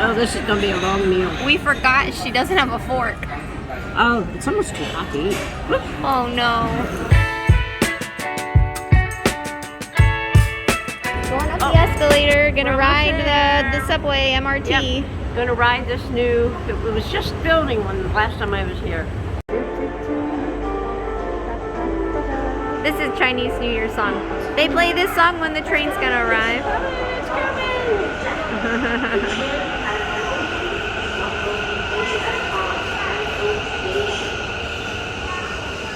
Oh, this is gonna be a long meal. We forgot she doesn't have a fork. Oh, it's almost too hot to eat. Oh no. Going up the escalator, gonna ride the subway MRT. Yep. Gonna ride this new, it was just building one the last time I was here. This is Chinese New Year song. They play this song when the train's gonna arrive. It's coming!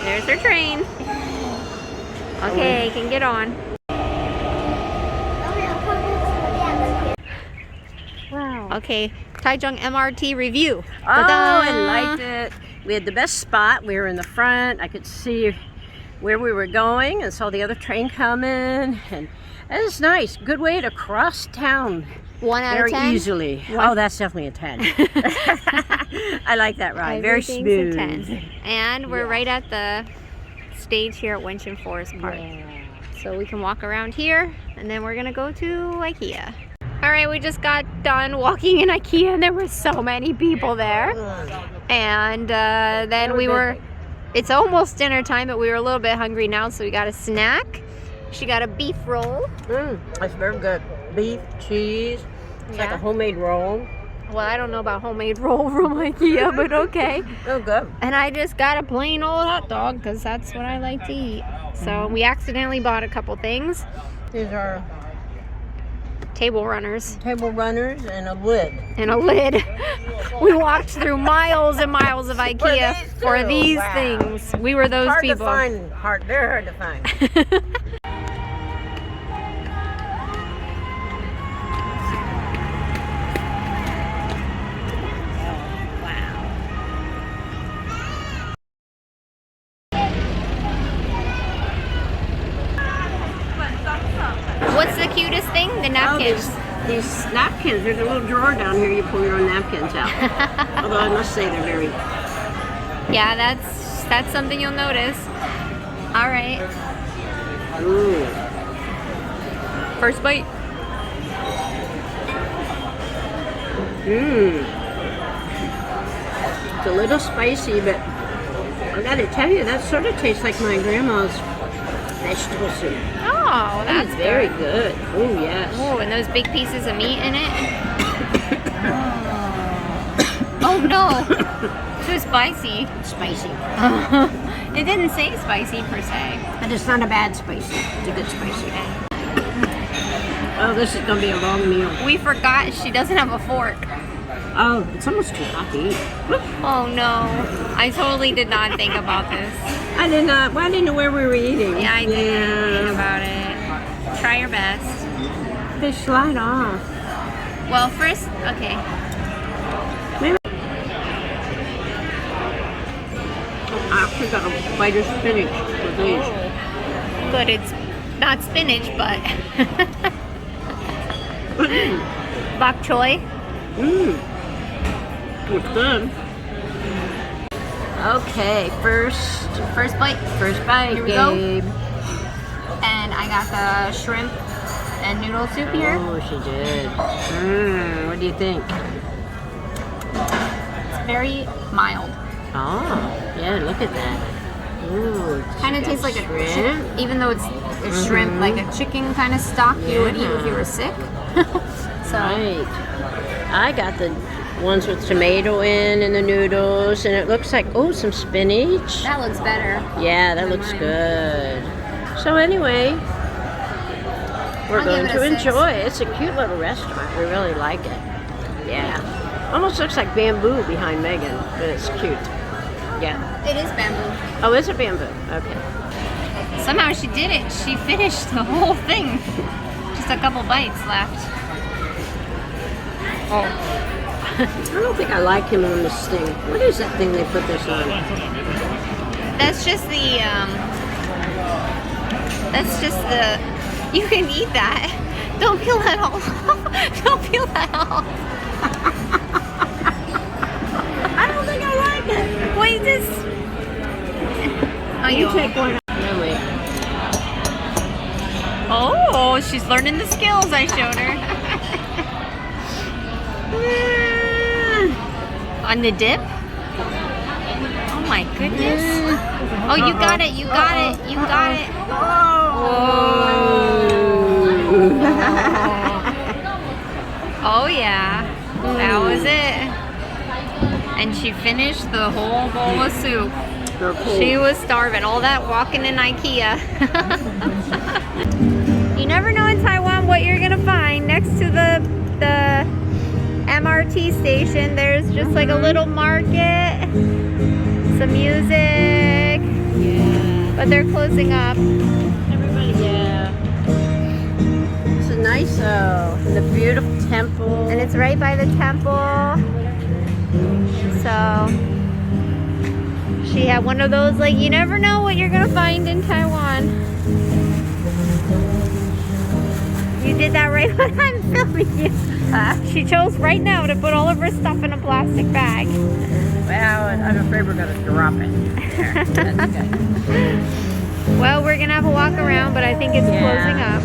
There's her train. Okay, can get on. Wow. Okay, Taichung MRT review. Oh, I liked it. We had the best spot. We were in the front. I could see where we were going and saw the other train coming. And it was nice. Good way to cross town. 1 out of 10? Very easily. Oh, that's definitely a 10. I like that ride. Very smooth. A 10. And we're right at the stage here at Wenxin Forest Park. Yeah. So we can walk around here and then we're gonna go to IKEA. Alright, we just got done walking in IKEA and there were so many people there. And then it's almost dinner time, but we were a little bit hungry now, so we got a snack. She got a beef roll. That's very good. Beef, cheese. It's like a homemade roll. Well, I don't know about homemade roll from IKEA, but okay. Oh, good. And I just got a plain old hot dog because that's what I like to eat. So we accidentally bought a couple things. These are table runners. Table runners and a lid. And a lid. We walked through miles and miles of IKEA for these things. We were those people. Very hard to find. What's the cutest thing? The napkins. Oh, these napkins. There's a little drawer down here. You pull your own napkins out. Although I must say they're very... Yeah, that's something you'll notice. All right. Ooh. First bite. It's a little spicy, but I gotta tell you, that sort of tastes like my grandma's vegetable soup. Oh, that's very good. Oh, yes. Oh, and those big pieces of meat in it. Oh no, too spicy. It's spicy. It didn't say spicy per se. But it's not a bad spicy. It's a good spicy. Oh, this is gonna be a long meal. We forgot she doesn't have a fork. Oh, it's almost too hot to eat. Oh no, I totally did not think about this. I did not. Well, I didn't know where we were eating. Yeah, I didn't think about it. Try your best. They slide off. Well, first, okay. Maybe. I actually got a bite of spinach with these. Good, it's not spinach, but bok choy. It's good. Okay, first bite. First bite. Here we Gabe. go. And I got the shrimp and noodle soup here. Oh, she did. What do you think? It's very mild. Oh, yeah, look at that. Ooh, Kind of tastes like a shrimp. chicken, even though it's shrimp, like a chicken kind of stock you would eat if you were sick. So. Right. I got the ones with tomato in the noodles, and it looks like, oh, some spinach. That looks better. Yeah, that looks good. So anyway, we're going to enjoy it. It's a cute little restaurant. We really like it. Yeah. Almost looks like bamboo behind Megan, but it's cute. Yeah. It is bamboo. Oh, is it bamboo? Okay. Somehow she did it. She finished the whole thing. Just a couple bites left. Oh. I don't think I like him on this thing. What is that thing they put this on? That's just the, you can eat that. Don't peel that off. Don't peel that off. I don't think I like it. Wait, this. Oh, You take one. No, wait. Oh, she's learning the skills I showed her. On the dip? Oh my goodness. Oh, you got it, you got it, you got it. Oh yeah, that was it. And she finished the whole bowl of soup. She was starving. All that walking in IKEA. You never know in Taiwan what you're gonna find. Next to the MRT station, there's just like a little market, some music. Yeah. But they're closing up. Everybody, yeah. It's a nice, and the beautiful temple. And it's right by the temple. So she had one of those, like, you never know what you're gonna find in Taiwan. You did that right when I'm filming you. She chose right now to put all of her stuff in a plastic bag. Well, I'm afraid we're gonna drop it. There. That's good. Well, we're gonna have a walk around, but I think it's closing up.